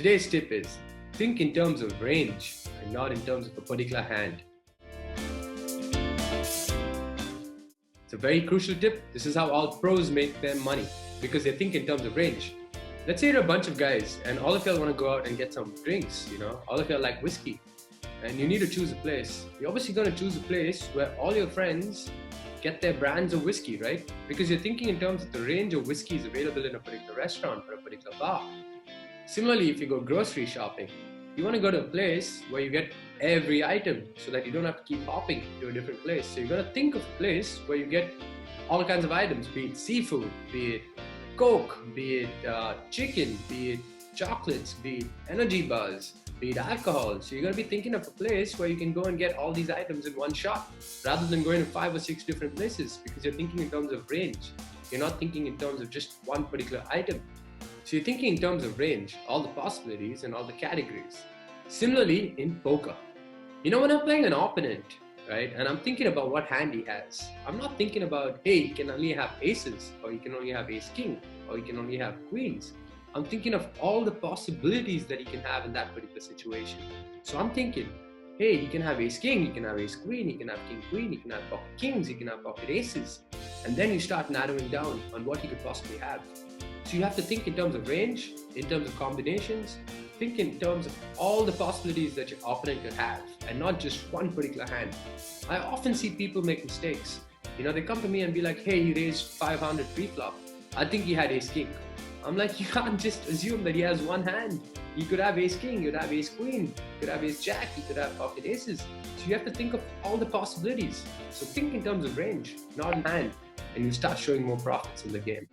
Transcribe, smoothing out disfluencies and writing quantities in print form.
Today's tip is think in terms of range and not in terms of a particular hand. It's a very crucial tip. This is how all pros make their money because they think in terms of range. Let's say you're a bunch of guys and all of y'all want to go out and get some drinks, all of y'all like whiskey and you need to choose a place. You're obviously going to choose a place where all your friends get their brands of whiskey, right? Because you're thinking in terms of the range of whiskeys available in a particular restaurant or a particular bar. Similarly, if you go grocery shopping, you want to go to a place where you get every item so that you don't have to keep hopping to a different place. So you're going to think of a place where you get all kinds of items, be it seafood, be it Coke, be it chicken, be it chocolates, be it energy bars, be it alcohol. So you're going to be thinking of a place where you can go and get all these items in one shot rather than going to 5 or 6 different places because you're thinking in terms of range. You're not thinking in terms of just one particular item. So you're thinking in terms of range, all the possibilities and all the categories. Similarly, in poker, when I'm playing an opponent, right, and I'm thinking about what hand he has, I'm not thinking about, hey, he can only have aces, or he can only have ace king, or he can only have queens. I'm thinking of all the possibilities that he can have in that particular situation. So I'm thinking, hey, he can have ace king, he can have ace queen, he can have king queen, he can have pocket kings, he can have pocket aces. And then you start narrowing down on what he could possibly have. So you have to think in terms of range, in terms of combinations, think in terms of all the possibilities that your opponent could have and not just one particular hand. I often see people make mistakes. They come to me and be like, hey, he raised 500 pre-flop. I think he had ace king. I'm like, you can't just assume that he has one hand. He could have ace king, he could have ace queen, he could have ace jack, he could have pocket aces. So you have to think of all the possibilities. So think in terms of range, not in hand, and you start showing more profits in the game.